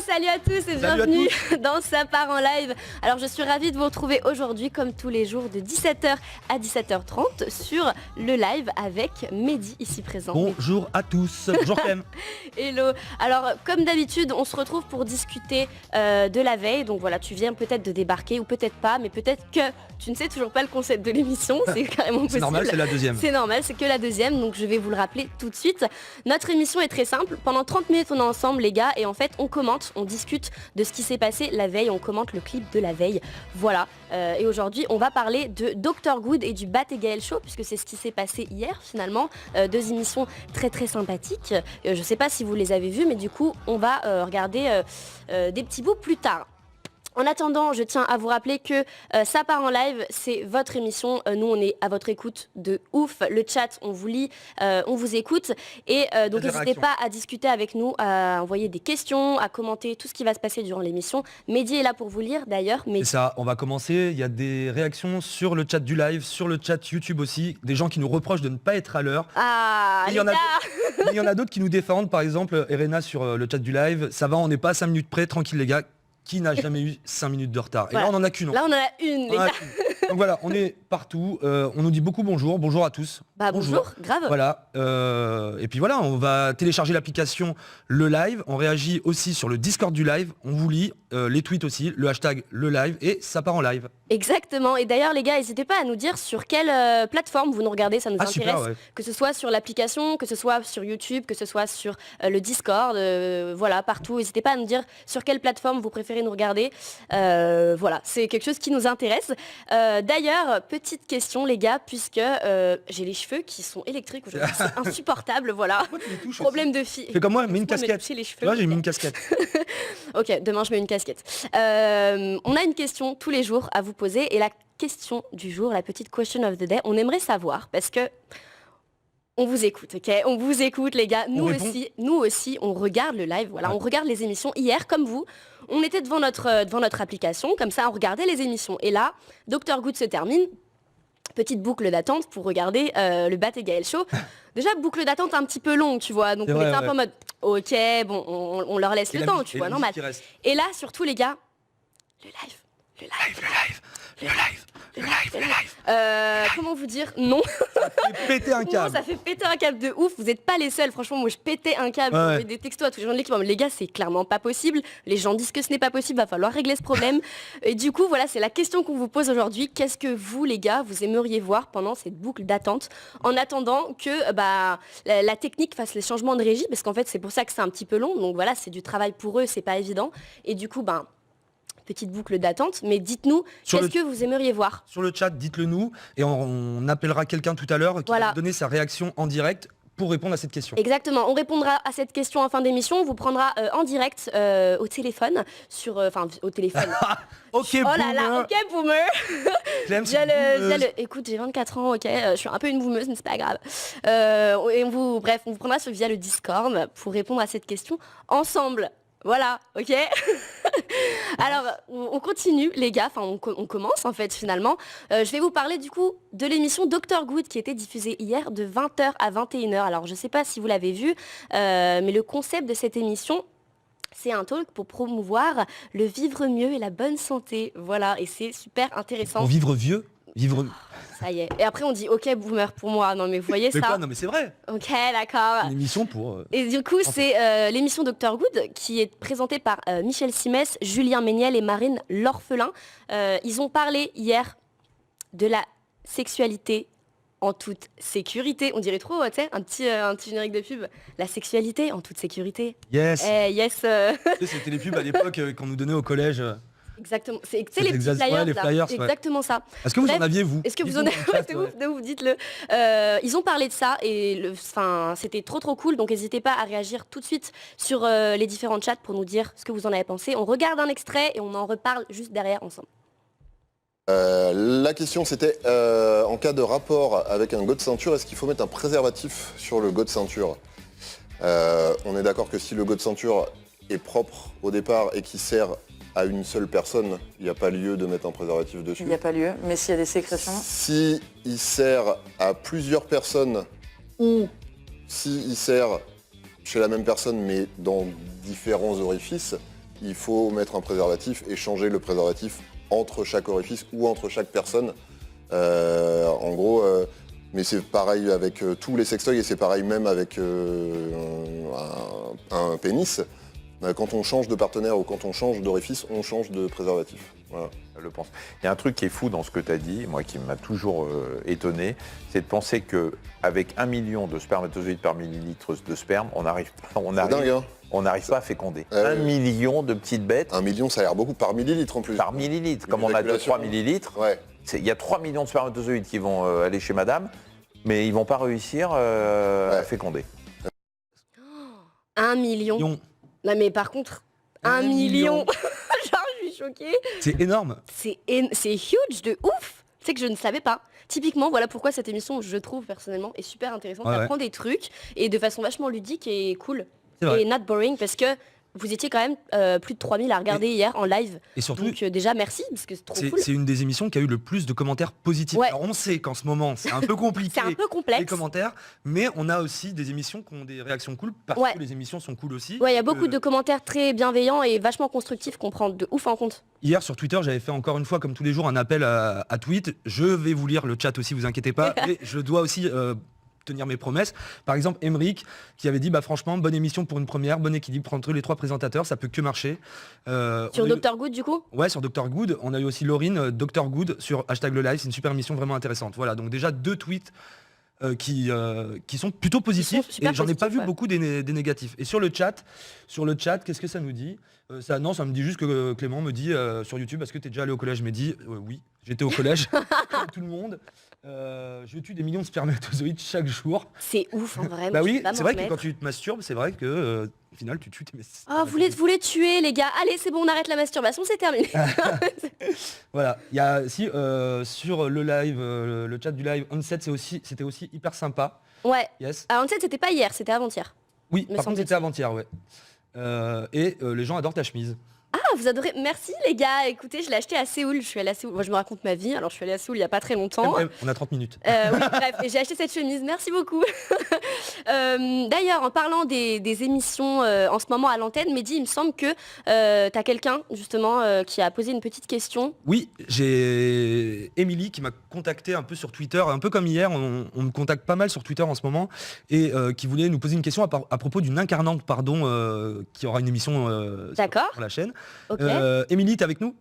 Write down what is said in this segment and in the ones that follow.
salut à tous et bienvenue dans Ça part en live. Alors je suis ravie de vous retrouver aujourd'hui comme tous les jours de 17h à 17h30 sur le live avec Mehdi ici présent. Bonjour à tous, bonjour Clem. Hello. Alors comme d'habitude on se retrouve pour discuter de la veille. Donc voilà, tu viens peut-être de débarquer ou peut-être pas, mais peut-être que tu ne sais toujours pas le concept de l'émission, c'est carrément possible. C'est normal, c'est la deuxième. C'est normal, c'est que la deuxième, donc je vais vous le rappeler tout de suite. Notre émission est très simple, pendant 30 minutes on est ensemble les gars et en fait on commente, on discute de ce qui s'est passé la veille, on commente le clip de la veille, voilà. Et aujourd'hui on va parler de Dr Good et du Bat et Gaël Show puisque c'est ce qui s'est passé hier finalement, deux émissions très très sympathiques. Je sais pas si vous les avez vues mais du coup on va regarder des petits bouts plus tard. En attendant, je tiens à vous rappeler que Ça part en live, c'est votre émission. Nous, on est à votre écoute de ouf. Le chat, on vous lit, on vous écoute. Et donc, n'hésitez pas à discuter avec nous, à envoyer des questions, à commenter tout ce qui va se passer durant l'émission. Mehdi est là pour vous lire, d'ailleurs. C'est ça, on va commencer. Il y a des réactions sur le chat du live, sur le chat YouTube aussi. Des gens qui nous reprochent de ne pas être à l'heure. Ah, il y en a d'autres qui nous défendent. Par exemple, Erena sur le chat du live. Ça va, on n'est pas à 5 minutes près. Tranquille, les gars. Qui n'a jamais eu 5 minutes de retard. Et voilà. Là, on en a qu'une. Là, on en a une, les gars. Donc voilà, on est partout. On nous dit beaucoup bonjour. Bonjour à tous. Bah bonjour, grave. Voilà. Et puis voilà, on va télécharger l'application Le Live. On réagit aussi sur le Discord du live. On vous lit les tweets aussi, le hashtag Le Live et Ça part en live. Exactement. Et d'ailleurs, les gars, n'hésitez pas à nous dire sur quelle plateforme vous nous regardez. Ça nous intéresse. Super, ouais. Que ce soit sur l'application, que ce soit sur YouTube, que ce soit sur le Discord. Voilà, partout. N'hésitez pas à nous dire sur quelle plateforme vous préférez nous regarder. Voilà, c'est quelque chose qui nous intéresse. D'ailleurs, petite question les gars, puisque j'ai les cheveux qui sont électriques aujourd'hui, c'est insupportable, voilà. Problème de fille. Fais comme moi, mets une casquette. Les cheveux. Moi j'ai mis une casquette. Ok, demain je mets une casquette. On a une question tous les jours à vous poser et la question du jour, la petite question of the day, on aimerait savoir parce que on vous écoute, ok? On vous écoute les gars. Nous aussi, on regarde le live. Voilà, on regarde les émissions. Hier, comme vous, on était devant notre application, comme ça, on regardait les émissions. Et là, Dr Good se termine. Petite boucle d'attente pour regarder le Bat et Gaël Show. Déjà, boucle d'attente un petit peu longue, tu vois. Donc on était un peu en mode, ok, bon, on leur laisse le temps, tu vois, normal. Et là, surtout les gars, le live. Comment vous dire? Non. Ça fait péter un câble. Non, ça fait péter un câble de ouf. Vous n'êtes pas les seuls. Franchement, moi, je pétais un câble. Ouais. Des textos à tous les gens de l'équipe. Les gars, c'est clairement pas possible. Les gens disent que ce n'est pas possible. Va falloir régler ce problème. Et du coup, voilà, c'est la question qu'on vous pose aujourd'hui. Qu'est-ce que vous, les gars, vous aimeriez voir pendant cette boucle d'attente en attendant que la technique fasse les changements de régie? Parce qu'en fait, c'est pour ça que c'est un petit peu long. Donc voilà, c'est du travail pour eux. C'est pas évident. Et du coup, petite boucle d'attente, mais dites-nous qu'est-ce que vous aimeriez voir. Sur le chat, dites-le nous et on appellera quelqu'un tout à l'heure qui va donner sa réaction en direct pour répondre à cette question. Exactement, on répondra à cette question en fin d'émission, on vous prendra en direct au téléphone, au téléphone. Ok, oh là là, ok boomer. Écoute, j'ai 24 ans, ok, je suis un peu une boomeuse, mais c'est pas grave. Et on vous prendra via le Discord pour répondre à cette question ensemble. Voilà, ok. Alors, on continue, les gars, on commence en fait finalement. Je vais vous parler du coup de l'émission Dr Good qui était diffusée hier de 20h à 21h. Alors, je sais pas si vous l'avez vu, mais le concept de cette émission, c'est un talk pour promouvoir le vivre mieux et la bonne santé. Voilà, et c'est super intéressant. Pour vivre vieux Ça y est. Et après on dit ok boomer pour moi. Non mais vous voyez ça. Quoi non mais c'est vrai. Ok d'accord. Une émission pour. Et du coup c'est l'émission Dr Good qui est présentée par Michel Simès, Julien Méniel et Marine L'Orphelin. Ils ont parlé hier de la sexualité en toute sécurité. On dirait trop, tu sais, un petit générique de pub. La sexualité en toute sécurité. Yes. Yes. C'était les pubs à l'époque qu'on nous donnait au collège. Exactement, c'est les petits flyers, les flyers, exactement ça. Est-ce que vous en aviez vous? Est-ce que vous en avez? C'est ouf, de ouf, dites-le. Ils ont parlé de ça et c'était trop cool, donc n'hésitez pas à réagir tout de suite sur les différents chats pour nous dire ce que vous en avez pensé. On regarde un extrait et on en reparle juste derrière ensemble. La question c'était, en cas de rapport avec un god ceinture, est-ce qu'il faut mettre un préservatif sur le god ceinture? On est d'accord que si le god ceinture est propre au départ et qui sert à une seule personne, il n'y a pas lieu de mettre un préservatif dessus. Il n'y a pas lieu, mais s'il y a des sécrétions... Si il sert à plusieurs personnes ou si il sert chez la même personne mais dans différents orifices, il faut mettre un préservatif et changer le préservatif entre chaque orifice ou entre chaque personne. En gros, mais c'est pareil avec tous les sextoys et c'est pareil même avec un pénis. Quand on change de partenaire ou quand on change d'orifice, on change de préservatif. Voilà. Je le pense. Il y a un truc qui est fou dans ce que tu as dit, moi qui m'a toujours étonné, c'est de penser qu'avec 1 million de spermatozoïdes par millilitre de sperme, on n'arrive Dingue, hein. pas à féconder. 1 million de petites bêtes. 1 million, ça a l'air beaucoup par millilitre en plus. Par millilitre. Comme on a 2-3 millilitres, ouais. il y a 3 millions de spermatozoïdes qui vont aller chez madame, mais ils vont pas réussir à féconder. 1 million. Non mais par contre, 1 million. Genre, je suis choquée. C'est énorme. C'est huge de ouf. C'est que je ne savais pas. Typiquement, voilà pourquoi cette émission, je trouve personnellement, est super intéressante. Ça apprend des trucs et de façon vachement ludique et cool. Et not boring parce que vous étiez quand même plus de 3000 à regarder hier en live. Et surtout, donc déjà merci parce que c'est trop cool. C'est une des émissions qui a eu le plus de commentaires positifs. Ouais. Alors on sait qu'en ce moment c'est un peu compliqué. C'est un peu complexe. Les commentaires, mais on a aussi des émissions qui ont des réactions cool parce que les émissions sont cool aussi. Ouais, il y a beaucoup de commentaires très bienveillants et vachement constructifs qu'on prend de ouf en compte. Hier sur Twitter, j'avais fait encore une fois, comme tous les jours, un appel à tweet. Je vais vous lire le chat aussi, vous inquiétez pas. Et je dois aussi tenir mes promesses. Par exemple, Emeric qui avait dit franchement, bonne émission pour une première, bon équilibre entre les 3 présentateurs, ça peut que marcher. Sur Dr Good du coup ? Ouais, sur Dr Good. On a eu aussi Laurine, Dr Good sur #le live, c'est une super émission vraiment intéressante. Voilà, donc déjà 2 tweets qui sont plutôt positifs et j'en ai pas vu beaucoup des négatifs. Et sur le chat, qu'est-ce que ça nous dit ? Ça me dit juste que Clément me dit sur YouTube, est-ce que tu es déjà allé au collège ? Je me dis oui, j'étais au collège, comme tout le monde. Je tue des millions de spermatozoïdes chaque jour. C'est ouf, en vrai. Bah oui, c'est vrai que quand tu te masturbes, c'est vrai que au final tu tues tes spermatozoïdes. Vous les tuez les gars. Allez, c'est bon, on arrête la masturbation, c'est terminé. Voilà, il y a aussi sur le live, le chat du live, Onset, c'était aussi hyper sympa. Ouais. Yes. Ah, Onset, c'était pas hier, c'était avant-hier. Oui, par contre c'était avant-hier, ouais. Et les gens adorent ta chemise. Ah, vous adorez. Merci les gars. Écoutez, je l'ai acheté à Séoul. Je suis allée à Séoul. Moi, je me raconte ma vie. Alors, je suis allée à Séoul il y a pas très longtemps. On a 30 minutes. Oui, bref, et j'ai acheté cette chemise. Merci beaucoup. D'ailleurs, en parlant des émissions en ce moment à l'antenne, Mehdi, il me semble que tu as quelqu'un justement qui a posé une petite question. Oui, j'ai Émilie qui m'a contacté un peu sur Twitter, un peu comme hier. On me contacte pas mal sur Twitter en ce moment et qui voulait nous poser une question à propos d'une incarnante, qui aura une émission sur la chaîne. Okay. Émilie, t'es avec nous ?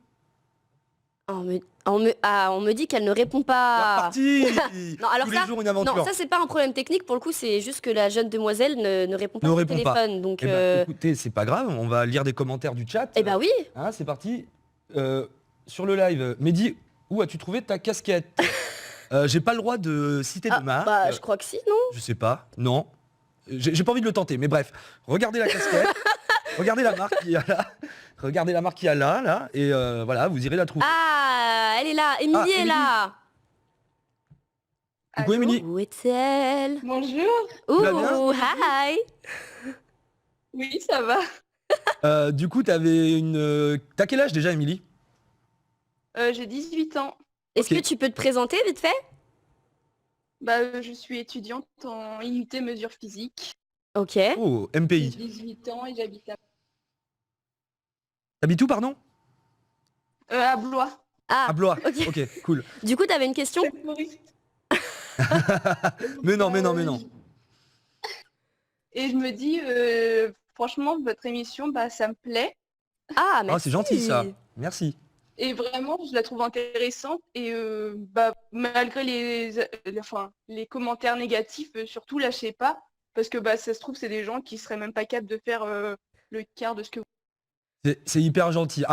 On me dit qu'elle ne répond pas. Non, alors tous les jours une aventure. Non, ça c'est pas un problème technique, pour le coup c'est juste que la jeune demoiselle ne répond pas au téléphone. Donc, écoutez, c'est pas grave, on va lire des commentaires du chat. Eh bah oui. Hein, c'est parti. Sur le live, Mehdi, où as-tu trouvé ta casquette ? J'ai pas le droit de citer de marque. Bah je crois que si, non ? Je sais pas, non. J'ai pas envie de le tenter, mais bref, regardez la casquette. Regardez la marque qu'il y a là. Regardez la marque qu'il y a là, et voilà, vous irez la trouver. Ah, elle est là, Émilie est là. Coucou Émilie. Où est-elle ? Bonjour. Ouh, hi. Oui, ça va. Du coup, t'as quel âge déjà, Émilie ? J'ai 18 ans. Est-ce que tu peux te présenter vite fait ? Bah, je suis étudiante en IUT mesures physiques. Ok. Oh, MPI. J'ai 18 ans et j'habite à... T'habites où, pardon ? À Blois. À Blois, ok, cool. Du coup, t'avais une question ? Mais non. Et je me dis, franchement, votre émission, bah, ça me plaît. Ah, merci. Oh, c'est gentil ça, merci. Et vraiment, je la trouve intéressante. Et malgré les commentaires négatifs, surtout, lâchez pas. Parce que ça se trouve, c'est des gens qui seraient même pas capables de faire le quart de ce que vous... C'est hyper gentil.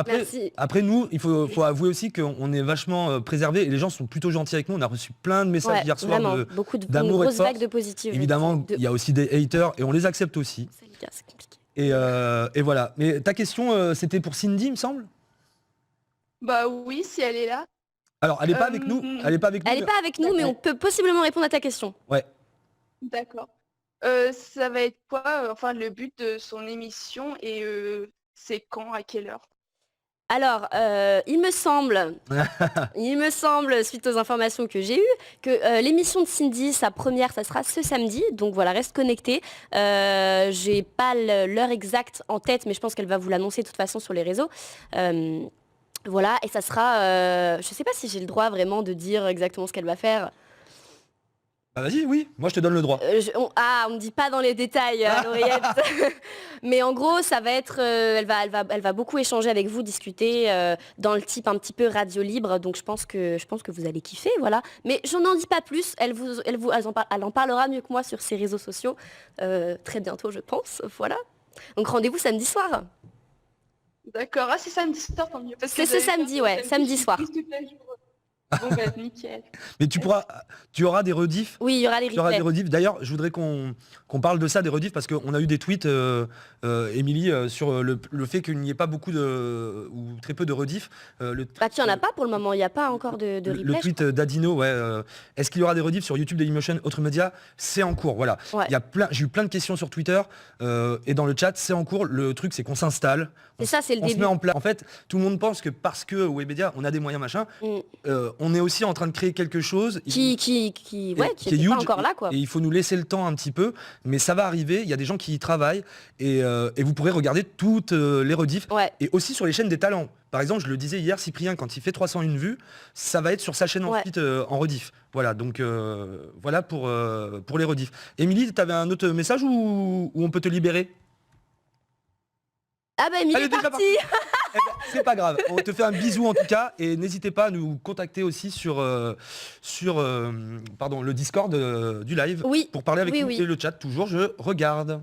Après nous, il faut avouer aussi qu'on est vachement préservés et les gens sont plutôt gentils avec nous. On a reçu plein de messages hier soir d'amour et de force. Vague de positif. Évidemment, il y a aussi des haters et on les accepte aussi. C'est compliqué. Et voilà. Mais ta question, c'était pour Cindy, il me semble ? Bah oui, si elle est là. Alors, elle n'est pas avec nous. Elle n'est pas avec nous, mais on peut possiblement répondre à ta question. Ouais. D'accord. Ça va être quoi, le but de son émission et c'est quand, à quelle heure ? Alors, il me semble, suite aux informations que j'ai eues, que l'émission de Cindy, sa première, ça sera ce samedi. Donc voilà, reste connecté. J'ai pas l'heure exacte en tête, mais je pense qu'elle va vous l'annoncer de toute façon sur les réseaux. Voilà, et ça sera... je sais pas si j'ai le droit vraiment de dire exactement ce qu'elle va faire. Bah vas-y, oui, moi je te donne le droit. On me dit pas dans les détails, l'oreillette. Mais en gros, ça va être, elle va beaucoup échanger avec vous, discuter dans le type un petit peu radio libre. Donc je pense que vous allez kiffer, voilà. Mais je n'en dis pas plus. Elle en parlera mieux que moi sur ses réseaux sociaux très bientôt, je pense. Voilà. Donc rendez-vous samedi soir. D'accord, c'est samedi soir, tant mieux. C'est ce samedi, ouais, samedi soir. Bon bah nickel. Mais tu auras des rediffs. Oui, il y aura les Tu auras replays. des rediffs. D'ailleurs, je voudrais qu'on parle de ça, des rediffs, parce qu'on a eu des tweets, Émilie, sur le fait qu'il n'y ait pas beaucoup ou très peu de rediffs. Tu en as pas pour le moment, il n'y a pas encore de replay. Le tweet d'Adino, ouais. Est-ce qu'il y aura des rediffs sur YouTube, Dailymotion, autres médias? C'est en cours, voilà. Ouais. J'ai eu plein de questions sur Twitter et dans le chat, c'est en cours. Le truc, c'est qu'on s'installe. C'est ça, c'est le On se début. met en place. En fait, tout le monde pense que parce que Webedia, on a des moyens machin, on est aussi en train de créer quelque chose Qui est était huge, pas encore là, quoi. et il faut nous laisser le temps un petit peu, mais ça va arriver. Il y a des gens qui y travaillent et vous pourrez regarder toutes les rediffs Ouais. et aussi sur les chaînes des talents. Par exemple, je le disais hier, Cyprien, quand il fait 301 vues, ça va être sur sa chaîne Ouais. ensuite en rediff. Voilà, donc voilà pour les rediffs. Émilie, tu avais un autre message ou on peut te libérer? Ah bah Émilie Elle est est déjà partie. Eh ben, c'est pas grave, on te fait un bisou en tout cas et n'hésitez pas à nous contacter aussi sur le Discord du live Oui. pour parler avec Oui, nous oui. et le chat toujours je regarde.